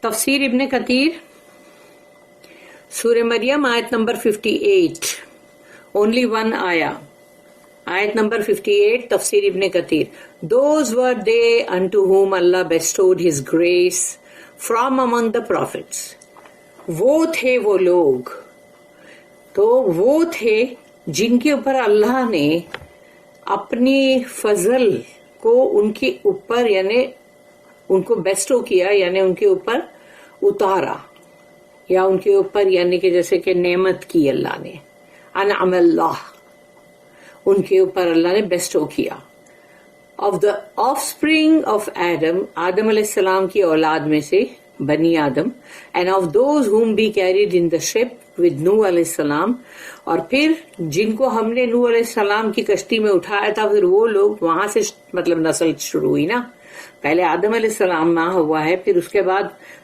تفسیر ابن کثیر سورہ مریم آیت number 58 only one ayah. Ayat number 58, Tafsir Ibn Kathir. Those were they unto whom Allah bestowed His grace from among the prophets. وہ تھے وہ لوگ، تو وہ تھے جن کے اوپر اللہ نے اپنی فضل کو ان کے اوپر یعنی ان کو بیسٹو کیا، یعنی ان کے اوپر اتارا، یا ان کے اوپر یعنی کہ جیسے کہ نعمت کی اللہ نے، انعم اللہ، ان کے اوپر اللہ نے بیسٹو کیا. Of the offspring of Adam, آدم علیہ السلام کی اولاد میں سے بنی آدم، and of those whom be carried in the ship with نوح علیہ السلام، اور پھر جن کو ہم نے نوح علیہ السلام کی کشتی میں اٹھایا تھا، پھر وہ لوگ وہاں سے مطلب نسل شروع ہوئی نا. پہلے آدم علیہ السلام نہ ہوا ہے، پھر اس کے بعد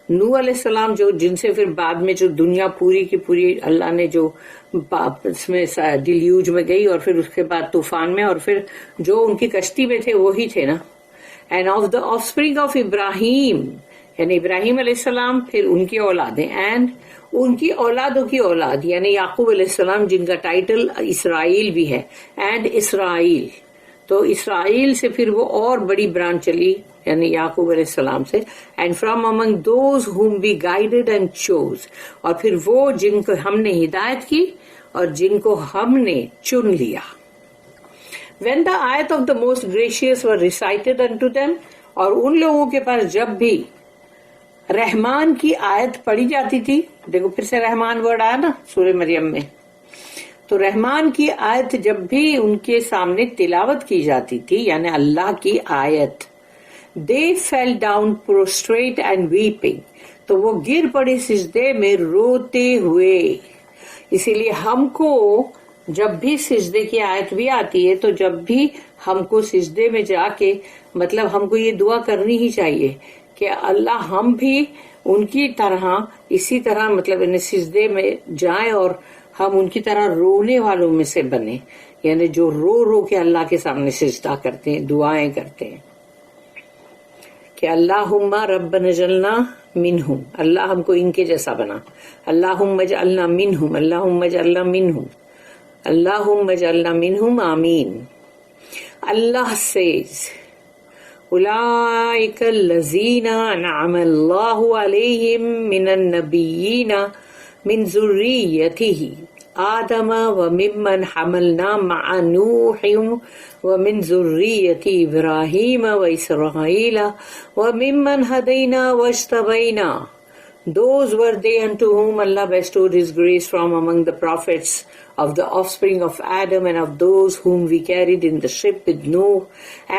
نوح علیہ السلام جو جن سے پھر بعد میں جو دنیا پوری کی پوری اللہ نے جو اس میں ڈیلیوج میں گئی، اور پھر اس کے بعد طوفان میں، اور پھر جو ان کی کشتی میں تھے وہی تھے نا. And of the offspring of ابراہیم، یعنی ابراہیم علیہ السلام، پھر ان کی اولادیں، اینڈ ان کی اولادوں کی اولاد یعنی یعقوب علیہ السلام، جن کا ٹائٹل اسرائیل بھی ہے، اینڈ اسرائیل. تو اسرائیل سے پھر وہ اور بڑی برانچ چلی یعنی یعقوب علیہ السلام سے. And from among those whom be guided and chose, اور پھر وہ جن کو ہم نے ہدایت کی اور جن کو ہم نے چن لیا. وین دا آیت of the most gracious were recited into them, اور ان لوگوں کے پاس جب بھی رحمان کی آیت پڑھی جاتی تھی، دیکھو پھر سے رحمان ورڈ آیا نا سورہ مریم میں، تو رحمان کی آیت جب بھی ان کے سامنے تلاوت کی جاتی تھی یعنی اللہ کی آیت، they fell down prostrate and weeping، تو وہ گر پڑے سجدے میں روتے ہوئے. اسی لیے ہم کو جب بھی سجدے کی آیت بھی آتی ہے تو جب بھی ہم کو سجدے میں جا کے مطلب ہم کو یہ دعا کرنی ہی چاہیے کہ اللہ ہم بھی ان کی طرح اسی طرح مطلب سجدے میں جائیں اور ہم ان کی طرح رونے والوں میں سے بنے، یعنی جو رو رو کے اللہ کے سامنے سجدہ کرتے ہیں، دعائیں کرتے ہیں کہ اللہم ربنا اجعلنا منہم، اللہ ہم کو ان کے جیسا بنا، اللہم اجعلنا منہم، اللہم اجعلنا منہم، اللہم اجعلنا منہم، آمین. اللہ says اولئک الذین انعم اللہ علیہم من النبیین من ذریتہ آدم وممن حملنا مع نوح ومن ذریت ابراہیم واسرائیل وممن ہدینا واجتبینا. Those were they unto whom Allah bestowed His grace from among the prophets of the offspring of Adam, and of those whom we carried in the ship with Noah,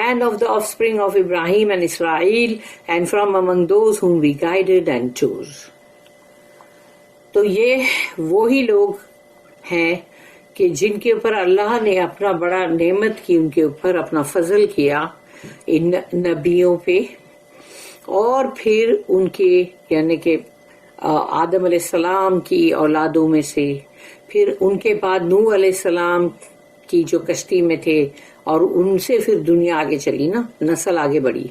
and of the offspring of Ibrahim and Israel, and from among those whom we guided and chose. تو یہ وہی لوگ ہیں کہ جن کے اوپر اللہ نے اپنا بڑا نعمت کی، ان کے اوپر اپنا فضل کیا ان نبیوں پہ، اور پھر ان کے یعنی کہ آدم علیہ السلام کی اولادوں میں سے، پھر ان کے بعد نوح علیہ السلام کی جو کشتی میں تھے، اور ان سے پھر دنیا آگے چلی نا، نسل آگے بڑھی،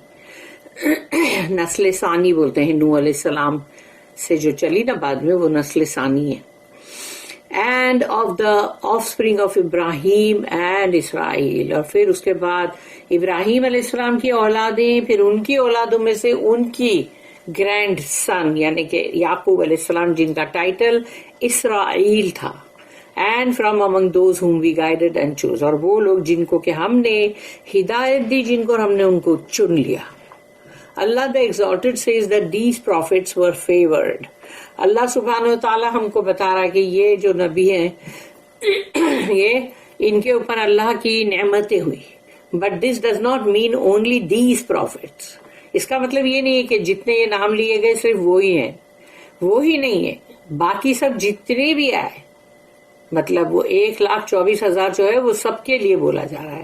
نسل ثانی بولتے ہیں نوح علیہ السلام سے جو چلی نا بعد میں، وہ نسل ثانی ہے. And of the offspring of Ibrahim and Israel, اور پھر اس کے بعد ابراہیم علیہ السلام کی اولادیں، پھر ان کی اولادوں میں سے ان کی گرینڈ سن یعنی کہ یعقوب علیہ السلام، جن کا ٹائٹل اسرائیل تھا. And from among those whom we guided and chose, اور وہ لوگ جن کو کہ ہم نے ہدایت دی، جن کو ہم نے ان کو چن لیا. اللہ the exalted says that these prophets were favored. اللہ سبحانہ و تعالی ہم کو بتا رہا ہے کہ یہ جو نبی ہیں یہ ان کے اوپر اللہ کی نعمتیں ہوئی. But this does not mean only these prophets. اس کا مطلب یہ نہیں ہے کہ جتنے یہ نام لیے گئے صرف وہی ہیں، وہی نہیں ہے، باقی سب جتنے بھی آئے مطلب وہ 1,24,000 جو ہے وہ سب کے لیے بولا جا رہا ہے.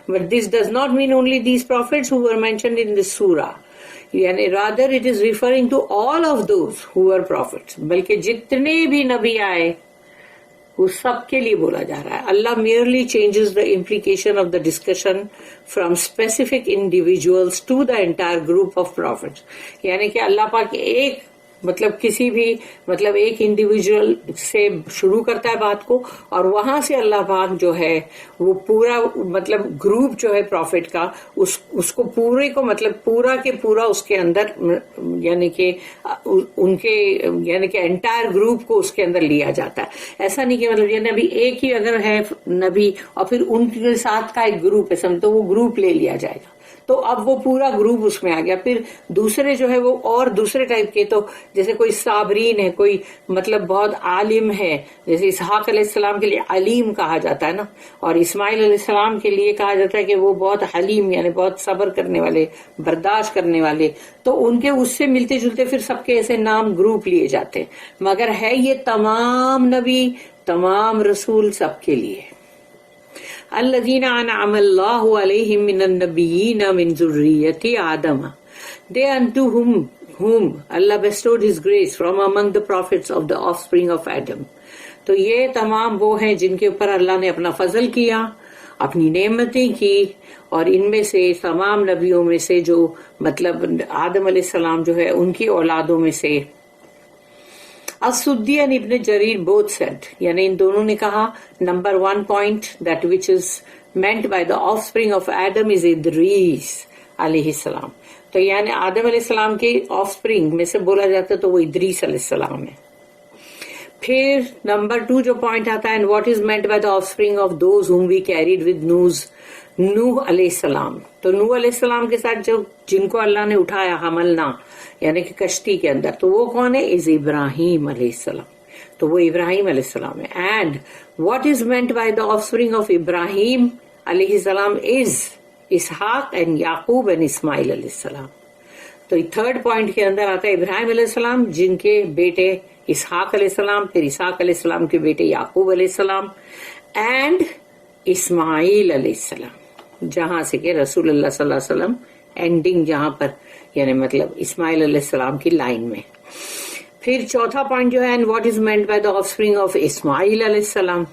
But this does not mean only these prophets who were mentioned in this surah. یعنی rather it is referring to all of those who were prophets. بلکہ جتنے بھی نبی آئے وہ سب کے لیے بولا جا رہا ہے. اللہ merely changes the implication of the discussion from specific individuals to the entire group of prophets. یعنی کہ اللہ پاک ایک مطلب کسی بھی مطلب ایک انڈیویجول سے شروع کرتا ہے بات کو اور وہاں سے اللہ پاک جو ہے وہ پورا مطلب گروپ جو ہے پروفٹ کا اس کو پورے کو مطلب پورا کے پورا اس کے اندر یعنی کہ ان کے یعنی کہ انٹائر گروپ کو اس کے اندر لیا جاتا ہے. ایسا نہیں کہ مطلب یہ نبی ایک ہی اگر ہے نبی اور پھر ان کے ساتھ کا ایک گروپ ہے تو وہ گروپ لے لیا جائے گا, تو اب وہ پورا گروپ اس میں آ گیا. پھر دوسرے جو ہے وہ اور دوسرے ٹائپ کے, تو جیسے کوئی صابرین ہے, کوئی مطلب بہت عالم ہے, جیسے اسحاق علیہ السلام کے لیے علیم کہا جاتا ہے نا, اور اسماعیل علیہ السلام کے لیے کہا جاتا ہے کہ وہ بہت حلیم یعنی بہت صبر کرنے والے, برداشت کرنے والے. تو ان کے اس سے ملتے جلتے پھر سب کے ایسے نام گروپ لیے جاتے ہیں, مگر ہے یہ تمام نبی تمام رسول سب کے لیے. الذین انعم اللہ علیہم من النبیین من ذریۃ آدم, they unto whom Allah bestowed his grace from among the prophets of the offspring of Adam. تو یہ تمام وہ ہیں جن کے اوپر اللہ نے اپنا فضل کیا, اپنی نعمتیں کی, اور ان میں سے تمام نبیوں میں سے جو مطلب آدم علیہ السلام جو ہے ان کی اولادوں میں سے. السدی and ابن جریر both said, یعنی ان دونوں نے کہا, number 1 point that which is meant by the offspring of Adam is Idris علیہ السلام. تو یعنی آدم علیہ السلام کے offspring میں سے بولا جاتا تو وہ ادریس علیہ السلام ہے. پھر number 2 جو point آتا ہے, and what is meant by the offspring of those whom we carried with نوح علیہ السلام. تو نوح علیہ السلام کے ساتھ جو جن کو اللہ نے اٹھایا حملنا یعنی کہ کشتی کے اندر, تو وہ کون ہے؟ از ابراہیم علیہ السلام. تو وہ ابراہیم علیہ السلام ہے. And what is meant by the offspring of ابراہیم علیہ السلام از اسحاق اینڈ یعقوب اینڈ اسماعیل علیہ السلام. تو تھرڈ پوائنٹ کے اندر آتا ہے ابراہیم علیہ السلام جن کے بیٹے اسحاق علیہ السلام, پھر اسحاق علیہ السلام کے بیٹے یعقوب علیہ السلام, اینڈ اسماعیل علیہ السلام, جہاں سے کہ رسول اللہ صلی اللہ علیہ وسلم اینڈنگ جہاں پر یعنی مطلب اسماعیل علیہ السلام کی لائن میں. پھر چوتھا پوائنٹ جو ہے, and what is meant by the offspring of اسماعیل علیہ السلام.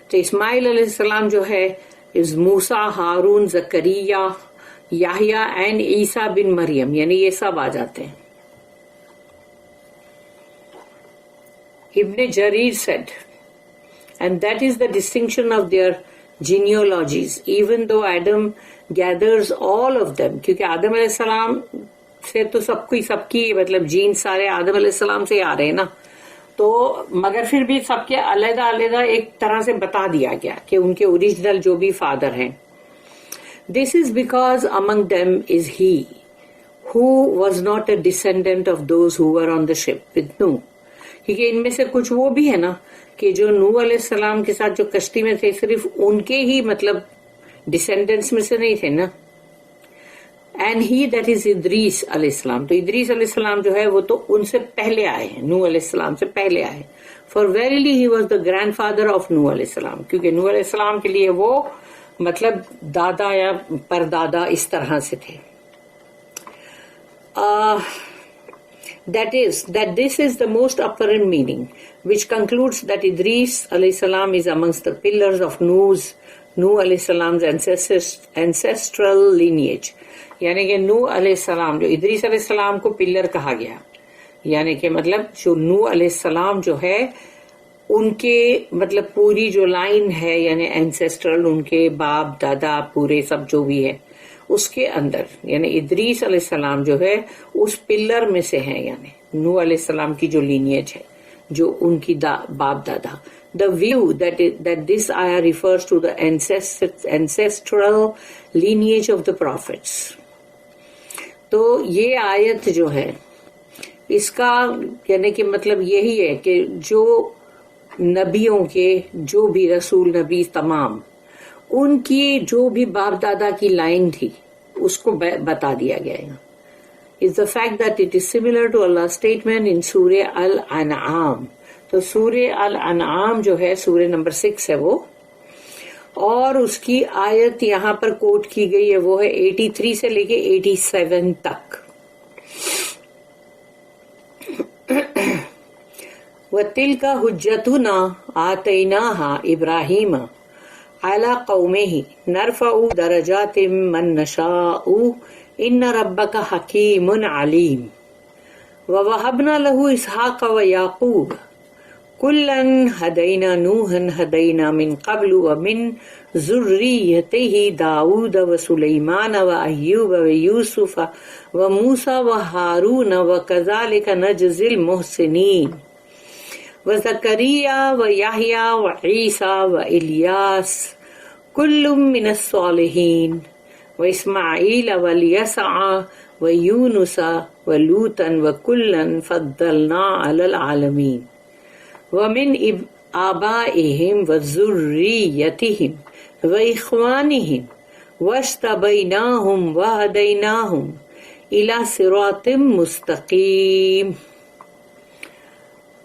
تو اسماعیل علیہ السلام جو ہے از موسیٰ, ہارون, زکریا, یحییٰ اینڈ عیسیٰ بن مریم, یعنی یہ سب آ جاتے ہیں. ابن جریر said, and that is the distinction of their genealogies, even though Adam gathers all of them, کیونکہ آدم علیہ السلام سے تو سب کی مطلب جین سارے آدم علیہ السلام سے آ رہے ہیں نا, تو مگر پھر بھی سب کے علیحدہ علیحدہ ایک طرح سے بتا دیا گیا کہ ان کے اوریجنل جو بھی فادر ہیں. This is because among them is he who was not a descendant of those who were on the ship with Noah. کیونکہ ان میں سے کچھ وہ بھی ہے نا کہ جو نوح علیہ السلام کے ساتھ جو کشتی میں تھے صرف ان کے ہی مطلب ڈسینڈنٹس میں سے نہیں تھے نا. اینڈ ہی دیٹ از ادریس علیہ السلام. تو ادریس علیہ السلام جو ہے وہ تو ان سے پہلے آئے ہیں, نوح علیہ السلام سے پہلے آئے. For verily he was the grandfather of نوح علیہ السلام, کیونکہ نوح علیہ السلام کے لیے وہ مطلب دادا یا پردادا اس طرح سے تھے. That this is the most apparent meaning, which concludes that Idris alayhi salam is amongst the pillars of Nuh alayhi salam's ancestral lineage. یعنی کہ نوح علیہ السلام جو ادریس علیہ السلام کو پلر کہا گیا, یعنی کہ مطلب جو نوح علیہ السلام جو ہے ان کے مطلب پوری جو لائن ہے یعنی اینسیسٹرل, ان کے باپ دادا پورے سب جو بھی ہے اس کے اندر, یعنی ادریس علیہ السلام جو ہے اس پلر میں سے ہیں, یعنی نوح علیہ السلام کی جو لینیج ہے جو ان کی باپ دادا. The view that this ayah refers to the ancestral lineage of the prophets. تو یہ آیت جو ہے اس کا یعنی کہ مطلب یہی ہے کہ جو نبیوں کے جو بھی رسول نبی تمام ان کی جو بھی باپ دادا کی لائن تھی اس کو بتا دیا گیا ہے. Is the fact that it is similar to Allah's statement in Surah Al-An'am. تو سورہ الانعام جو ہے سورہ نمبر 6 ہے وہ, اور اس کی آیت یہاں پر کوٹ کی گئی ہے وہ ہے 83 سے لے کے 87 تک. وَتِلْكَ حُجَّتُنَا آتَيْنَاهَا إِبْرَاهِيمَ عَلَى قَوْمِهِ نَرْفَعُ دَرَجَاتٍ مَّن نَّشَاءُ إِنَّ رَبَّكَ حَكِيمٌ عَلِيمٌ. وَوَهَبْنَا لَهُ إِسْحَاقَ وَيَعْقُوبَ كُلًّا هَدَيْنَا نُوحًا هَدَيْنَا مِن قَبْلُ وَمِن ذُرِّيَّتِهِ دَاوُودَ وَسُلَيْمَانَ وَأَيُّوبَ وَيُوسُفَ وَمُوسَى وَهَارُونَ وَكَذَلِكَ نَجْزِي الْمُحْسِنِينَ وَزَكَرِيَّا وَيَحْيَى وَعِيسَى وَإِلْيَاسَ كُلٌّ مِّنَ الصَّالِحِينَ وَإِسْمَاعِيلَ وَالْيَسَعَ وَيُونُسَ وَلُوطًا وَكُلًّا فَضَّلْنَا عَلَى الْعَالَمِينَ وَمِنْ آبَائِهِمْ وَذُرِّيَّتِهِمْ وَإِخْوَانِهِمْ وَاجْتَبَيْنَاهُمْ وَهَدَيْنَاهُمْ إِلَى صِرَاطٍ مُسْتَقِيمٍ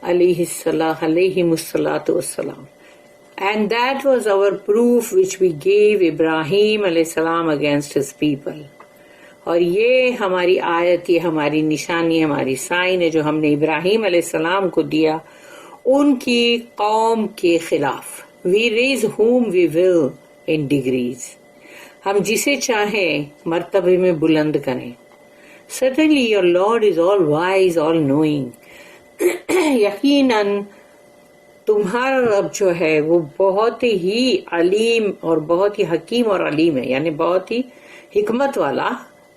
علیہم الصلاۃ والسلام. And that was our proof which we gave Ibrahim علیہ السلام against his people. اور یہ ہماری آیت، یہ ہماری نشانی، ہماری سائن ہے جو ہم نے ابراہیم علیہ السلام کو دیا ان کی قوم کے خلاف. We raise whom we will in degrees. ہم جسے چاہیں مرتبے میں بلند کریں. Certainly your Lord is all wise, all knowing. یقیناً تمہارا رب جو ہے وہ بہت ہی علیم اور بہت ہی حکیم اور علیم ہے، یعنی بہت ہی حکمت والا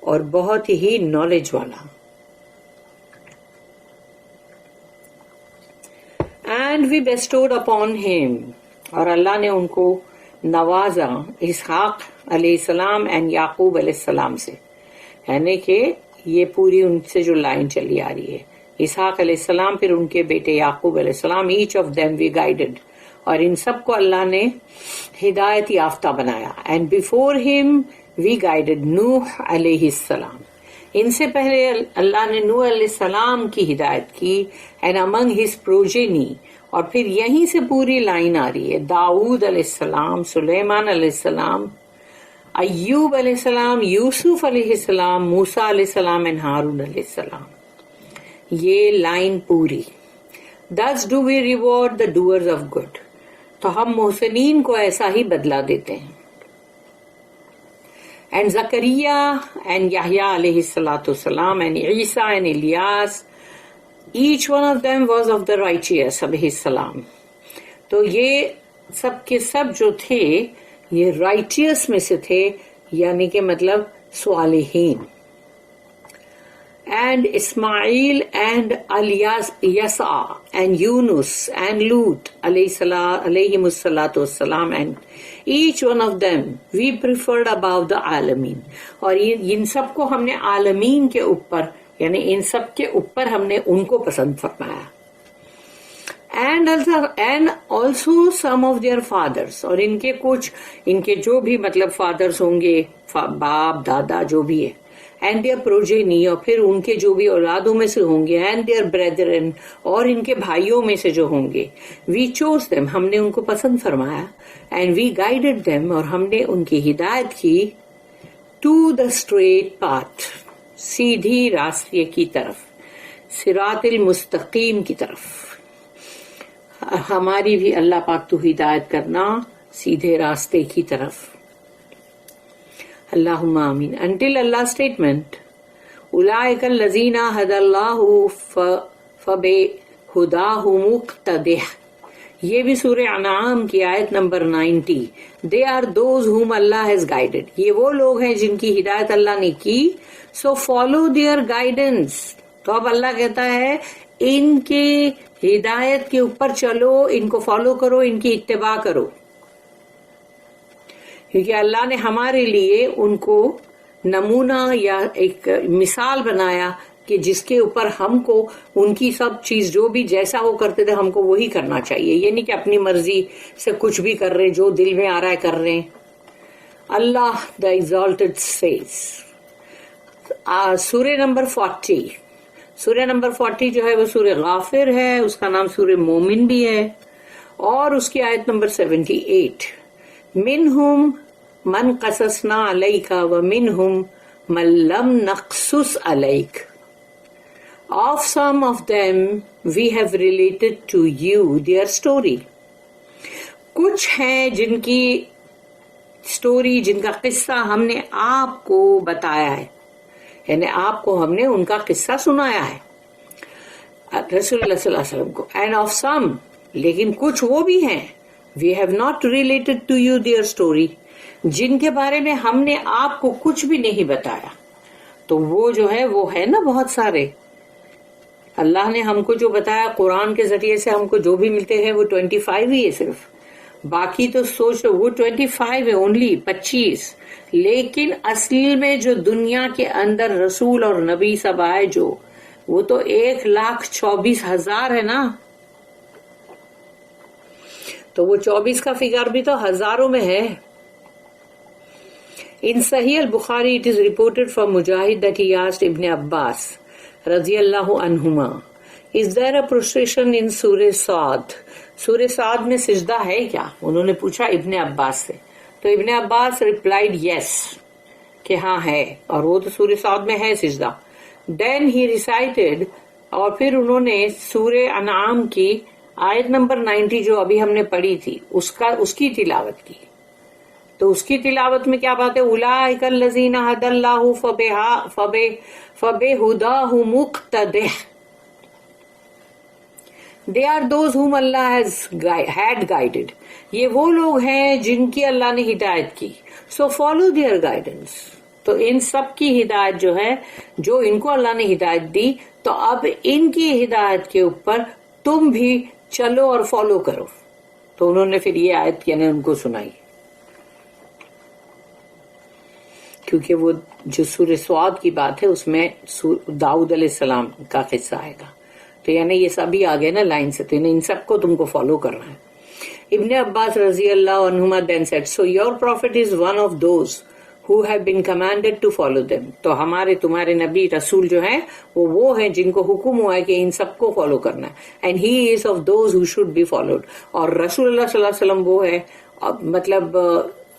اور بہت ہی نالج والا. And we bestowed upon him، اور اللہ نے ان کو نوازا، اسحاق علیہ السلام and یعقوب علیہ السلام سے، یعنی کہ یہ پوری ان سے جو لائن چلی آ رہی ہے، اسحاق علیہ السلام پھر ان کے بیٹے یعقوب علیہ السلام، each of them we guided, اور ان سب کو اللہ نے ہدایت یافتہ بنایا. اینڈ بفور ہم وی گائیڈڈ نوح علیہ السلام، ان سے پہلے اللہ نے نوح علیہ السلام کی ہدایت کی. اینڈ امنگ ہز پروجینی، اور پھر یہیں سے پوری لائن آ رہی ہے، داؤد علیہ السلام، سلیمان علیہ السلام، ایوب علیہ السلام، یوسف علیہ السلام، موسیٰ علیہ السلام اور ہارون علیہ السلام. یہ لائن پوری. Thus do we reward the doers of good. تو ہم محسنین کو ایسا ہی بدلہ دیتے ہیں. And Zakaria and Yahya alayhi salatu salam and Isa and Ilyas, each one of them was of the righteous alayhi salam. تو یہ سب کے سب جو تھے یہ رائٹیس میں سے تھے، یعنی کہ مطلب صالحین. And Ismail and Yasa and Yunus and Lut alayhimus salatu wassalam, and each one of them we preferred above the عالمین. اور ان سب کو ہم نے عالمین کے اوپر، یعنی ان سب کے اوپر ہم نے ان کو پسند فرمایا. And also some of their fathers، اور ان کے کچھ، ان کے جو بھی مطلب فادرز ہوں گے، باپ دادا جو بھی ہے، and their progeny، اور پھر ان کے جو بھی اولادوں میں سے ہوں گے، and their brethren، اور ان کے بھائیوں میں سے جو ہوں گے، we chose them، ہم نے ان کو پسند فرمایا، and we guided them، اور ہم نے ان کی ہدایت کی، to the straight path، سیدھی راستے کی طرف، صراط المستقیم کی طرف. ہماری بھی اللہ پاک تو ہدایت کرنا سیدھے راستے کی طرف. اللہم آمین. Until Allah's statement, اولئک الذین ھدی اللہ فبہداہ مقتدہ. یہ بھی سورہ انعام کی آیت number 90. They are those whom Allah has guided. یہ وہ لوگ ہیں جن کی ہدایت اللہ نے کی. So follow their guidance. تو اب اللہ کہتا ہے ان کے ہدایت کے اوپر چلو، ان کو فالو کرو، ان کی اتباع کرو، کیونکہ اللہ نے ہمارے لیے ان کو نمونہ یا ایک مثال بنایا کہ جس کے اوپر ہم کو ان کی سب چیز جو بھی جیسا وہ کرتے تھے ہم کو وہی کرنا چاہیے. یہ نہیں کہ اپنی مرضی سے کچھ بھی کر رہے، جو دل میں آ رہا ہے کر رہے ہیں. اللہ دا ایگزالٹڈ سیز، سورہ نمبر 40. سورہ نمبر 40 جو ہے وہ سورہ غافر ہے، اس کا نام سورہ مومن بھی ہے، اور اس کی آیت نمبر 78. منہم من قصصنا علیک ومنہم من لم نقصص علیک. Of some of them we have related to you their story. کچھ ہیں جن کی سٹوری، جن کا قصہ ہم نے آپ کو بتایا ہے، یعنی آپ کو ہم نے ان کا قصہ سنایا ہے. رسول اللہ صلی اللہ علیہ وسلم کو. اینڈ آف سم، لیکن کچھ وہ بھی ہیں، we have not related to you their story, جن کے بارے میں ہم نے آپ کو کچھ بھی نہیں بتایا. تو وہ جو ہے وہ ہے نا بہت سارے. اللہ نے ہم کو جو بتایا قرآن کے ذریعے سے ہم کو جو بھی ملتے ہیں وہ 25 ہی ہے صرف. باقی تو سوچ وہ 25 ہے اونلی 25. لیکن اصل میں جو دنیا کے اندر رسول اور نبی سب آئے جو، وہ تو 1,24,000 ہے نا. تو وہ 24 کا فگر بھی تو ہزاروں میں ہے. In Sahih al-Bukhari it is reported from Mujahid that he asked Ibn Abbas radiyallahu anhuma, is there a prostration in Surah Sad? Surah Sad میں سجدہ ہے کیا؟ انہوں نے پوچھا ابن عباس سے. تو ابن عباس replied yes کہ ہاں ہے، اور وہ تو سورہ سعد میں ہے سجدہ. Then he recited، اور پھر انہوں نے سورہ انعام کی آیت نمبر 90 جو ابھی ہم نے پڑھی تھی اس کی تلاوت کی. تو اس کی تلاوت میں کیا بات ہے؟ اولئک الذین ھدی اللہ فبہداہ مقتدہ. They are those whom Allah had guided. یہ وہ لوگ ہیں جن کی اللہ نے ہدایت کی. So follow their guidance. تو ان سب کی ہدایت جو ہے، جو ان کو اللہ نے ہدایت دی، تو اب ان کی ہدایت کے اوپر تم بھی چلو اور فالو کرو. تو انہوں نے پھر یہ آیت یعنی ان کو سنائی، کیونکہ وہ جو سورہ سعد کی بات ہے اس میں داؤد علیہ السلام کا قصہ آئے گا. تو یعنی یہ سبھی آگے نا لائن سے، تو ان سب کو تم کو فالو کرنا ہے. ابن عباس رضی اللہ عنہما then said, so your prophet is one of those who have been commanded to follow them. تو تمہارے نبی رسول جو ہیں وہ ہیں جن کو حکم ہوا ہے کہ ان سب کو فالو کرنا ہے. and he is of those who should be followed. اور رسول اللہ صلی اللہ علیہ وسلم وہ ہے، مطلب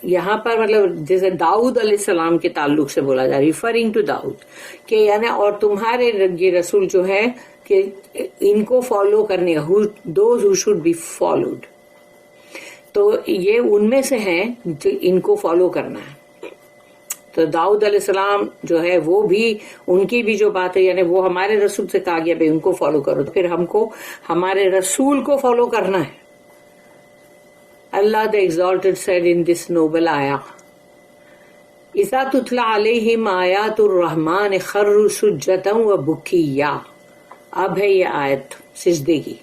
یہاں پر مطلب جیسے داؤد علیہ السلام کے تعلق سے بولا جائے، ریفرنگ ٹو داؤد، کہ یعنی اور تمہارے یہ رسول جو ہے کہ ان کو فالو کرنے کا، those who should be followed. تو یہ ان میں سے ہیں جو ان کو فالو کرنا ہے. تو داؤد علیہ السلام جو ہے وہ بھی، ان کی بھی جو بات ہے یعنی وہ ہمارے رسول سے کہا گیا بھائی ان کو فالو کرو، تو پھر ہم کو ہمارے رسول کو فالو کرنا ہے. Allah the Exalted said in this noble ayah, إِذَا تُتْلَى عَلَيْهِمْ آيَاتُ الرَّحْمَنِ خَرُّوا سُجَّدًا وَبُكِيًّا. اب ہے یہ آیت سجدے کی.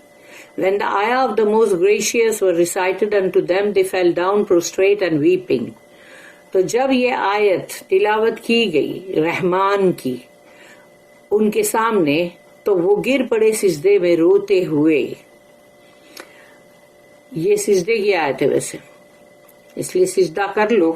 When the ayah of the most gracious were recited unto them, they fell down prostrate and weeping. تو جب یہ آیت تلاوت کی گئی رحمان کی ان کے سامنے، تو وہ گر پڑے سجدے میں روتے ہوئے. یہ سجدے کی آیت ہے ویسے، اس لیے سجدہ کر لو.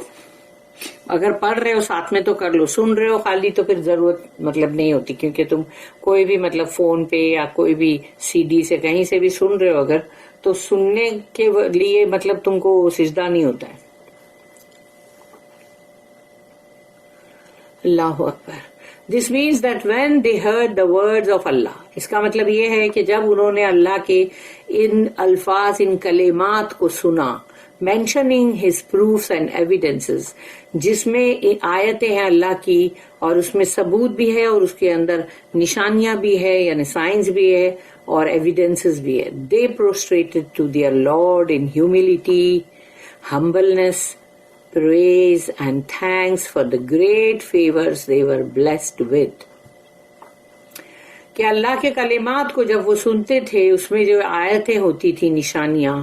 اگر پڑھ رہے ہو ساتھ میں تو کر لو، سن رہے ہو خالی تو پھر ضرورت مطلب نہیں ہوتی، کیونکہ تم کوئی بھی مطلب فون پہ یا کوئی بھی سی ڈی سے کہیں سے بھی سن رہے ہو اگر، تو سننے کے لیے مطلب تم کو سجدہ نہیں ہوتا ہے. اللہ اکبر. This means that when they heard the words of Allah، اس کا مطلب یہ ہے کہ جب انہوں نے اللہ کے ان الفاظ، ان کلمات کو سنا، mentioning his proofs and evidences، جس میں آیتیں ہیں اللہ کی اور اس میں ثبوت بھی ہے اور اس کے اندر نشانیاں بھی ہے یعنی سائنس بھی ہے اور ایویڈنسز بھی ہے. they prostrated to their Lord in humility, humbleness, praise and thanks for the great favors they were blessed with. کہ اللہ کے کلمات کو جب وہ سنتے تھے، اس میں جو آیتیں ہوتی تھی نشانیاں،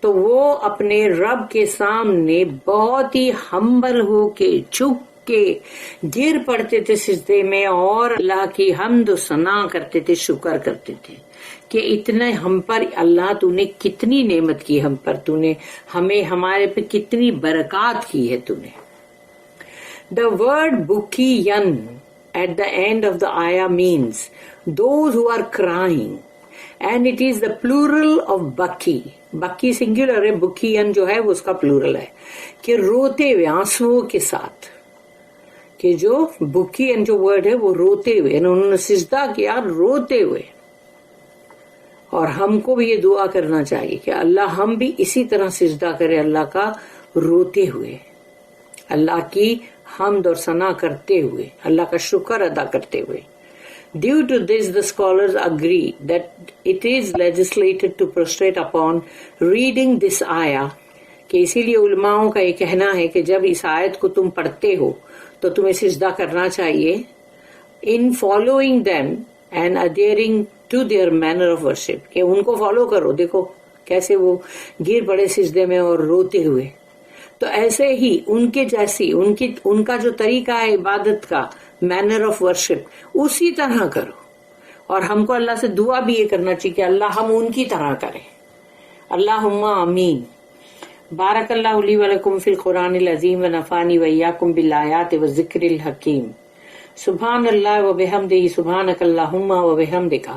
تو وہ اپنے رب کے سامنے بہت ہی ہمبل ہو کے جھک کے گر پڑتے تھے سجدے میں، اور اللہ کی حمد و ثنا کرتے تھے، شکر کرتے تھے کہ اتنے ہم پر اللہ تو نے کتنی نعمت کی، ہم پر تو نے ہمیں ہمارے پہ کتنی برکات کی ہے تو نے. The word bukiyan at the end of the ayah means those who are crying, and it is the plural of baki. baki singular ہے، bukiyan جو ہے وہ اس کا plural ہے کہ روتے ہوئے، آنسوؤں کے ساتھ. کہ جو bukiyan جو word ہے وہ روتے ہوئے، یعنی انہوں نے سجدہ کیا روتے ہوئے. اور ہم کو بھی یہ دعا کرنا چاہیے کہ اللہ ہم بھی اسی طرح سجدہ کرے اللہ کا روتے ہوئے، اللہ کی حمد اور ثنا کرتے ہوئے، اللہ کا شکر ادا کرتے ہوئے. Due to this, the scholars agree that it is legislated to prostrate upon reading this ayah. کہ اسی لیے علماؤں کا یہ کہنا ہے کہ جب اس آیت کو تم پڑھتے ہو تو تمہیں سجدہ کرنا چاہیے in following them and adhering to their manner of worship. کہ ان کو فالو کرو، دیکھو کیسے وہ گر پڑے سجدے میں اور روتے ہوئے، تو ایسے ہی ان کے جیسی ان کا جو طریقہ ہے عبادت کا، مینر آف ورشپ، اسی طرح کرو. اور ہم کو اللہ سے دعا بھی یہ کرنا چاہیے کہ اللہ ہم ان کی طرح کریں. اللہم آمین. بارک اللہ لی ولکم فی القرآن العظیم ونفعنی وإیاکم بالآیات والذکر الحکیم. سبحان اللہ وبحمدہ، سبحانک اللہم وبحمدک.